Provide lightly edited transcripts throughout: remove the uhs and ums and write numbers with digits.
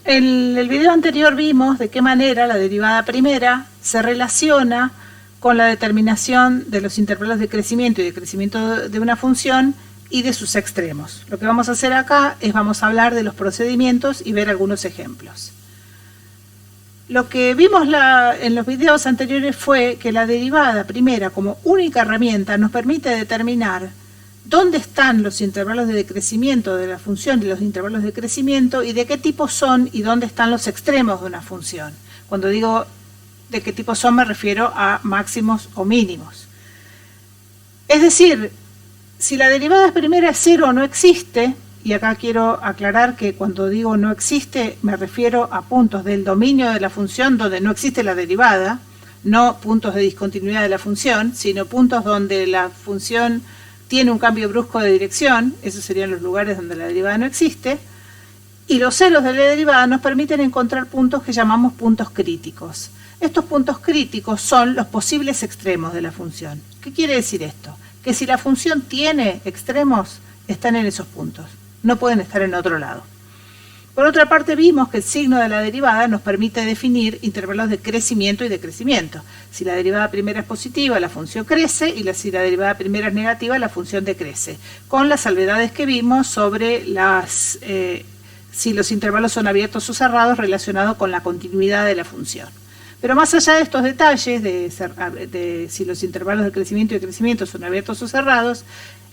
En el video anterior vimos de qué manera la derivada primera se relaciona con la determinación de los intervalos de crecimiento y decrecimiento de una función y de sus extremos. Lo que vamos a hacer acá es vamos a hablar de los procedimientos y ver algunos ejemplos. Lo que vimos en los videos anteriores fue que la derivada primera como única herramienta nos permite determinar dónde están los intervalos de decrecimiento de la función y los intervalos de crecimiento y de qué tipo son y dónde están los extremos de una función. Cuando digo de qué tipo son me refiero a máximos o mínimos. Es decir, si la derivada primera es cero o no existe, y acá quiero aclarar que cuando digo no existe me refiero a puntos del dominio de la función donde no existe la derivada, no puntos de discontinuidad de la función, sino puntos donde la función tiene un cambio brusco de dirección, esos serían los lugares donde la derivada no existe, y los ceros de la derivada nos permiten encontrar puntos que llamamos puntos críticos. Estos puntos críticos son los posibles extremos de la función. ¿Qué quiere decir esto? Que si la función tiene extremos, están en esos puntos, no pueden estar en otro lado. Por otra parte, vimos que el signo de la derivada nos permite definir intervalos de crecimiento y decrecimiento. Si la derivada primera es positiva, la función crece, y si la derivada primera es negativa, la función decrece, con las salvedades que vimos sobre si los intervalos son abiertos o cerrados relacionados con la continuidad de la función. Pero más allá de estos detalles, de si los intervalos de crecimiento y decrecimiento son abiertos o cerrados,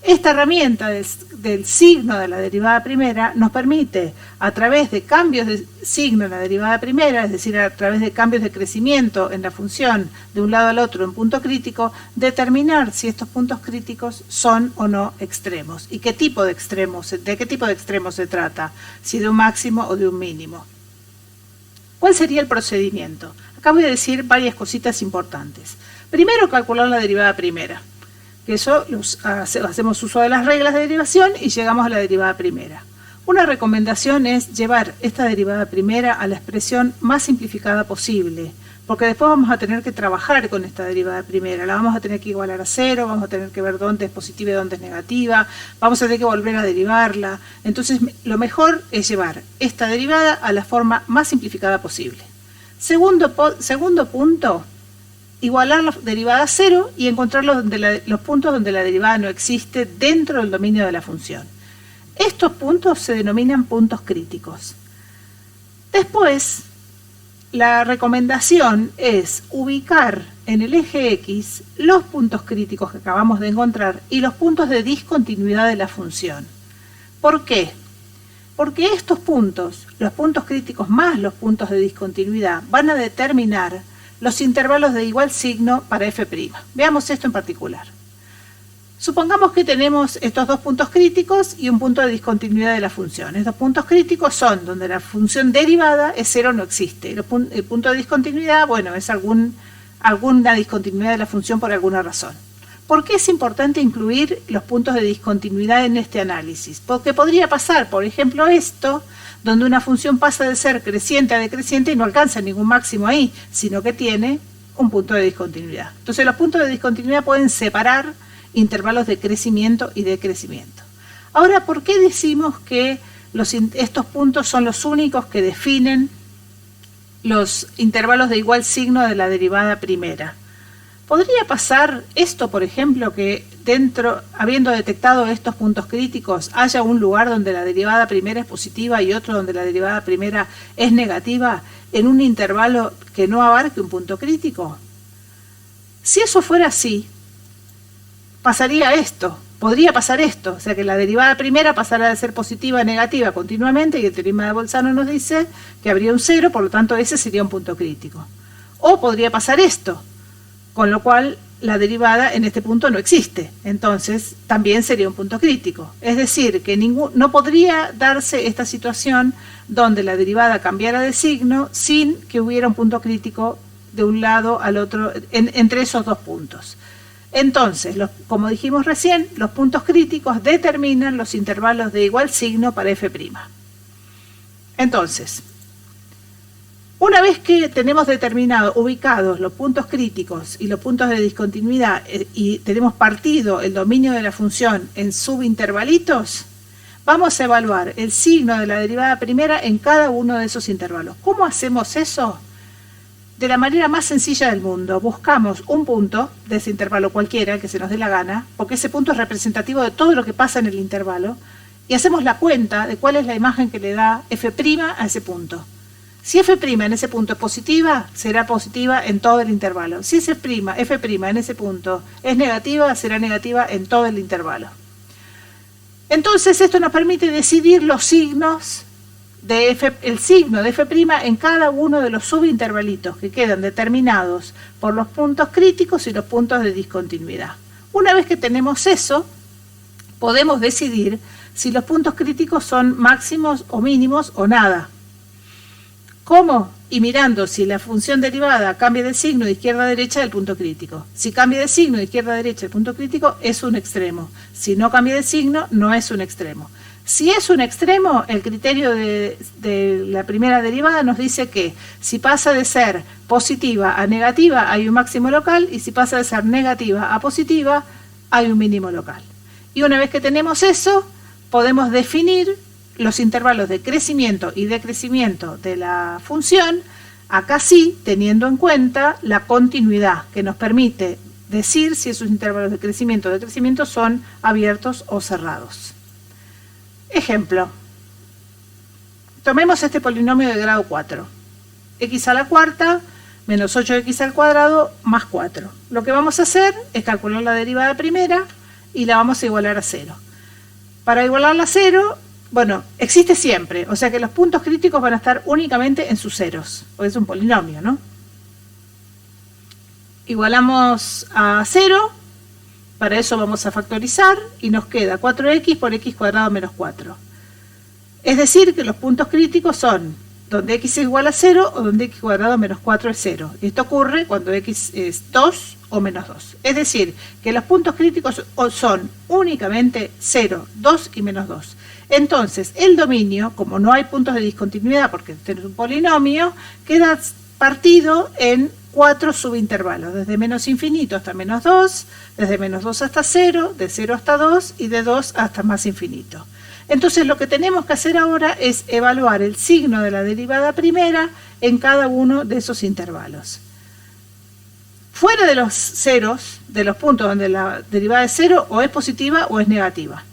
esta herramienta del signo de la derivada primera nos permite, a través de cambios de signo en la derivada primera, es decir, a través de cambios de crecimiento en la función de un lado al otro en punto crítico, determinar si estos puntos críticos son o no extremos y de qué tipo de extremos se trata, si de un máximo o de un mínimo. ¿Cuál sería el procedimiento? Acá voy a decir varias cositas importantes. Primero, calcular la derivada primera. Que eso hacemos uso de las reglas de derivación y llegamos a la derivada primera. Una recomendación es llevar esta derivada primera a la expresión más simplificada posible, porque después vamos a tener que trabajar con esta derivada primera, la vamos a tener que igualar a cero, vamos a tener que ver dónde es positiva y dónde es negativa, vamos a tener que volver a derivarla. Entonces lo mejor es llevar esta derivada a la forma más simplificada posible. Segundo punto, igualar la derivada a cero y encontrar los puntos donde la derivada no existe dentro del dominio de la función. Estos puntos se denominan puntos críticos. Después, la recomendación es ubicar en el eje X los puntos críticos que acabamos de encontrar y los puntos de discontinuidad de la función. ¿Por qué? Porque estos puntos, los puntos críticos más los puntos de discontinuidad, van a determinar los intervalos de igual signo para f'. Veamos esto en particular. Supongamos que tenemos estos dos puntos críticos y un punto de discontinuidad de la función. Estos puntos críticos son donde la función derivada es cero o no existe. El punto de discontinuidad, bueno, es alguna discontinuidad de la función por alguna razón. ¿Por qué es importante incluir los puntos de discontinuidad en este análisis? Porque podría pasar, por ejemplo, esto, donde una función pasa de ser creciente a decreciente y no alcanza ningún máximo ahí, sino que tiene un punto de discontinuidad. Entonces los puntos de discontinuidad pueden separar intervalos de crecimiento y decrecimiento. Ahora, ¿por qué decimos que estos puntos son los únicos que definen los intervalos de igual signo de la derivada primera? ¿Podría pasar esto, por ejemplo, que habiendo detectado estos puntos críticos, haya un lugar donde la derivada primera es positiva y otro donde la derivada primera es negativa en un intervalo que no abarque un punto crítico? Si eso fuera así, pasaría esto, podría pasar esto, o sea que la derivada primera pasará de ser positiva a negativa continuamente y el teorema de Bolzano nos dice que habría un cero, por lo tanto ese sería un punto crítico. O podría pasar esto, con lo cual la derivada en este punto no existe, entonces también sería un punto crítico. Es decir, que no podría darse esta situación donde la derivada cambiara de signo sin que hubiera un punto crítico de un lado al otro entre esos dos puntos. Entonces, como dijimos recién, los puntos críticos determinan los intervalos de igual signo para f'. Entonces, una vez que tenemos ubicados los puntos críticos y los puntos de discontinuidad y tenemos partido el dominio de la función en subintervalitos, vamos a evaluar el signo de la derivada primera en cada uno de esos intervalos. ¿Cómo hacemos eso? De la manera más sencilla del mundo. Buscamos un punto de ese intervalo cualquiera, el que se nos dé la gana, porque ese punto es representativo de todo lo que pasa en el intervalo, y hacemos la cuenta de cuál es la imagen que le da f' a ese punto. Si f' en ese punto es positiva, será positiva en todo el intervalo. Si f' en ese punto es negativa, será negativa en todo el intervalo. Entonces esto nos permite decidir los signos de el signo de f' en cada uno de los subintervalitos que quedan determinados por los puntos críticos y los puntos de discontinuidad. Una vez que tenemos eso, podemos decidir si los puntos críticos son máximos o mínimos o nada. ¿Cómo? Y mirando si la función derivada cambia de signo de izquierda a derecha del punto crítico. Si cambia de signo de izquierda a derecha del punto crítico, es un extremo. Si no cambia de signo, no es un extremo. Si es un extremo, el criterio de la primera derivada nos dice que si pasa de ser positiva a negativa, hay un máximo local, y si pasa de ser negativa a positiva, hay un mínimo local. Y una vez que tenemos eso, podemos definir los intervalos de crecimiento y decrecimiento de la función, acá sí, teniendo en cuenta la continuidad, que nos permite decir si esos intervalos de crecimiento o decrecimiento son abiertos o cerrados. Ejemplo. Tomemos este polinomio de grado 4. X a la cuarta menos 8x al cuadrado más 4. Lo que vamos a hacer es calcular la derivada primera y la vamos a igualar a 0. Para igualarla a 0, bueno, existe siempre, o sea que los puntos críticos van a estar únicamente en sus ceros, porque es un polinomio, ¿no? Igualamos a 0, para eso vamos a factorizar y nos queda 4x por x cuadrado menos 4. Es decir, que los puntos críticos son donde x es igual a 0 o donde x cuadrado menos 4 es 0. Y esto ocurre cuando x es 2 o menos 2. Es decir, que los puntos críticos son únicamente 0, 2 y menos 2. Entonces, el dominio, como no hay puntos de discontinuidad porque este es un polinomio, queda partido en 4 subintervalos, desde menos infinito hasta menos 2, desde menos 2 hasta 0, de 0 hasta 2 y de 2 hasta más infinito. Entonces lo que tenemos que hacer ahora es evaluar el signo de la derivada primera en cada uno de esos intervalos. Fuera de los ceros, de los puntos donde la derivada es 0, o es positiva o es negativa.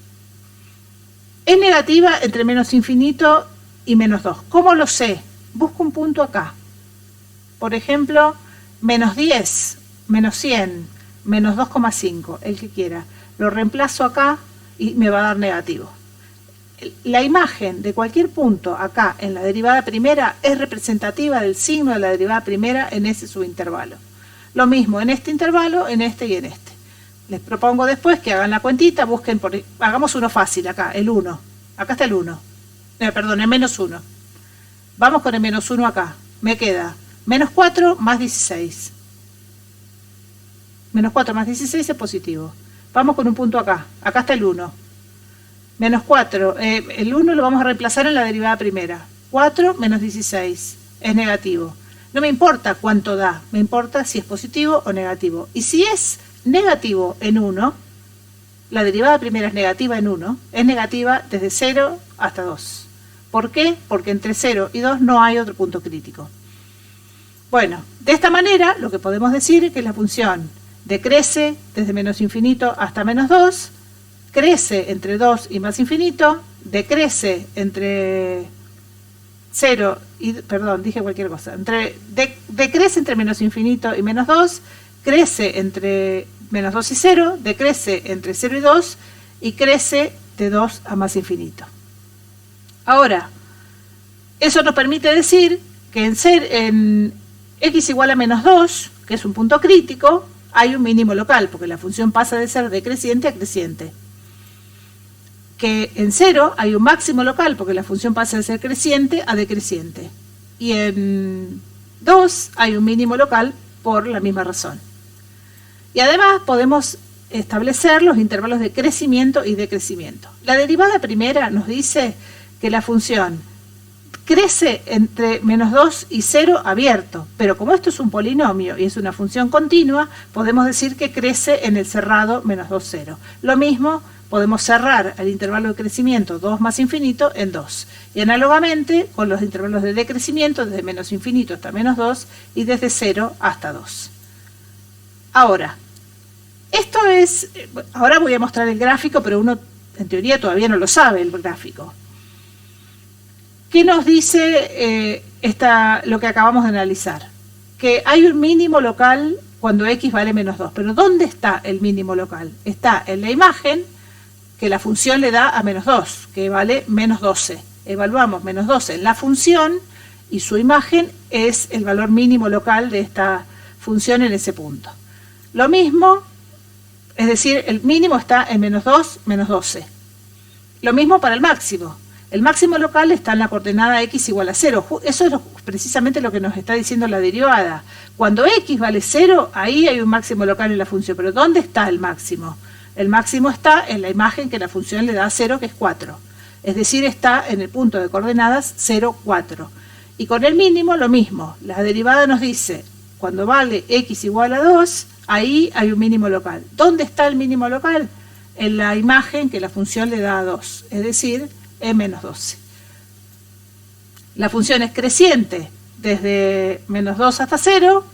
Es negativa entre menos infinito y menos 2. ¿Cómo lo sé? Busco un punto acá. Por ejemplo, menos 10, menos 100, menos 2,5, el que quiera. Lo reemplazo acá y me va a dar negativo. La imagen de cualquier punto acá en la derivada primera es representativa del signo de la derivada primera en ese subintervalo. Lo mismo en este intervalo, en este y en este. Les propongo después que hagan la cuentita, busquen, hagamos uno fácil acá, el 1. Acá está el 1. Perdón, el menos 1. Vamos con el menos 1 acá. Me queda menos 4 más 16. Menos 4 más 16 es positivo. Vamos con un punto acá. Acá está el 1. Menos 4. El 1 lo vamos a reemplazar en la derivada primera. 4 menos 16 es negativo. No me importa cuánto da, me importa si es positivo o negativo. Y si es negativo en 1, la derivada primera es negativa en 1, es negativa desde 0 hasta 2. ¿Por qué? Porque entre 0 y 2 no hay otro punto crítico. Bueno, de esta manera lo que podemos decir es que la función decrece desde menos infinito hasta menos 2, crece entre 2 y más infinito, decrece entre 0 y, perdón, dije cualquier cosa, decrece entre menos infinito y menos 2, crece entre menos 2 y 0, decrece entre 0 y 2 y crece de 2 a más infinito. Ahora, eso nos permite decir que en x igual a menos 2, que es un punto crítico, hay un mínimo local, porque la función pasa de ser decreciente a creciente. Que en 0 hay un máximo local, porque la función pasa de ser creciente a decreciente. Y en 2 hay un mínimo local por la misma razón. Y además podemos establecer los intervalos de crecimiento y decrecimiento. La derivada primera nos dice que la función crece entre menos 2 y 0 abierto, pero como esto es un polinomio y es una función continua, podemos decir que crece en el cerrado menos 2, 0. Lo mismo podemos cerrar el intervalo de crecimiento 2 más infinito en 2. Y análogamente con los intervalos de decrecimiento desde menos infinito hasta menos 2 y desde 0 hasta 2. Ahora, ahora voy a mostrar el gráfico, pero uno en teoría todavía no lo sabe el gráfico. ¿Qué nos dice lo que acabamos de analizar? Que hay un mínimo local cuando x vale menos 2. Pero ¿dónde está el mínimo local? Está en la imagen que la función le da a menos 2, que vale menos 12. Evaluamos menos 12 en la función y su imagen es el valor mínimo local de esta función en ese punto. Lo mismo, es decir, el mínimo está en menos 2, menos 12. Lo mismo para el máximo. El máximo local está en la coordenada x igual a 0. Eso es precisamente lo que nos está diciendo la derivada. Cuando x vale 0, ahí hay un máximo local en la función. Pero ¿dónde está el máximo? El máximo está en la imagen que la función le da a 0, que es 4. Es decir, está en el punto de coordenadas 0, 4. Y con el mínimo lo mismo. La derivada nos dice, cuando vale x igual a 2, ahí hay un mínimo local. ¿Dónde está el mínimo local? En la imagen que la función le da a 2. Es decir, en menos 12. La función es creciente desde menos 2 hasta 0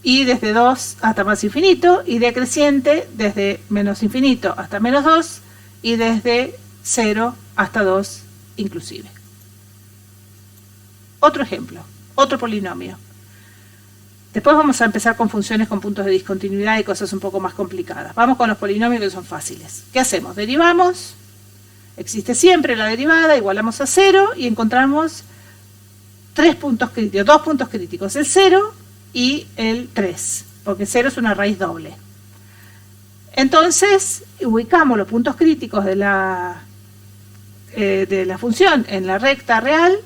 y desde 2 hasta más infinito, y decreciente desde menos infinito hasta menos 2 y desde 0 hasta 2 inclusive. Otro ejemplo, otro polinomio. Después vamos a empezar con funciones con puntos de discontinuidad y cosas un poco más complicadas. Vamos con los polinomios que son fáciles. ¿Qué hacemos? Derivamos. Existe siempre la derivada, igualamos a 0 y encontramos 2 puntos críticos, el 0 y el 3, porque 0 es una raíz doble. Entonces, ubicamos los puntos críticos de la función en la recta real,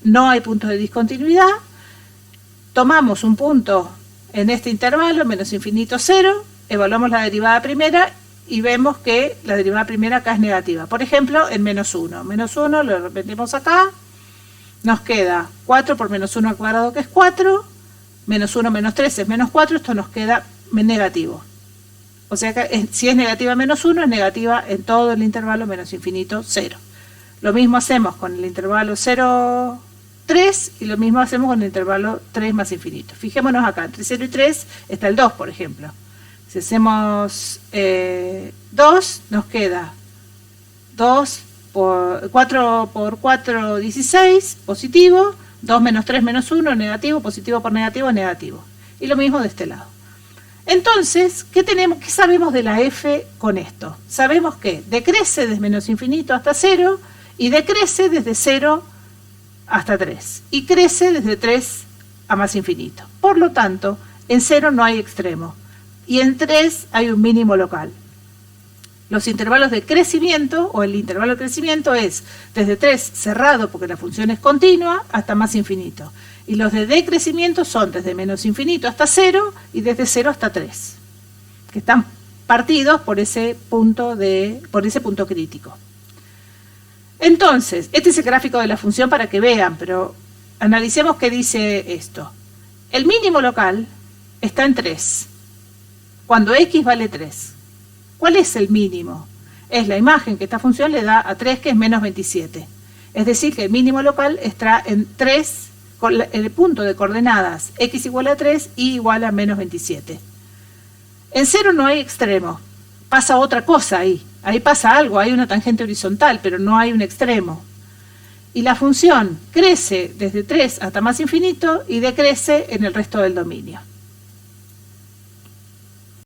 no hay puntos de discontinuidad, tomamos un punto en este intervalo, menos infinito 0, evaluamos la derivada primera y vemos que la derivada primera acá es negativa. Por ejemplo, en menos 1. Menos 1 lo repetimos acá. Nos queda 4 por menos 1 al cuadrado, que es 4. Menos 1 menos 3 es menos 4. Esto nos queda negativo. O sea que si es negativa menos 1, es negativa en todo el intervalo menos infinito 0. Lo mismo hacemos con el intervalo 0, 3. Y lo mismo hacemos con el intervalo 3 más infinito. Fijémonos acá. Entre 0 y 3 está el 2, por ejemplo. Si hacemos 2, nos queda 4 por 4, 16, positivo. 2 menos 3 menos 1, negativo. Positivo por negativo, negativo. Y lo mismo de este lado. Entonces, ¿qué sabemos de la f con esto? Sabemos que decrece desde menos infinito hasta 0 y decrece desde 0 hasta 3. Y crece desde 3 a más infinito. Por lo tanto, en 0 no hay extremo. Y en 3 hay un mínimo local. Los intervalos de crecimiento, o el intervalo de crecimiento es desde 3 cerrado, porque la función es continua, hasta más infinito. Y los de decrecimiento son desde menos infinito hasta 0 y desde 0 hasta 3, que están partidos por ese punto crítico. Entonces, este es el gráfico de la función para que vean, pero analicemos qué dice esto. El mínimo local está en 3. Cuando x vale 3. ¿Cuál es el mínimo? Es la imagen que esta función le da a 3, que es menos 27. Es decir, que el mínimo local está en 3, con el punto de coordenadas x igual a 3 y igual a menos 27. En 0 no hay extremo. Pasa otra cosa ahí. Ahí pasa algo, hay una tangente horizontal, pero no hay un extremo. Y la función crece desde 3 hasta más infinito y decrece en el resto del dominio.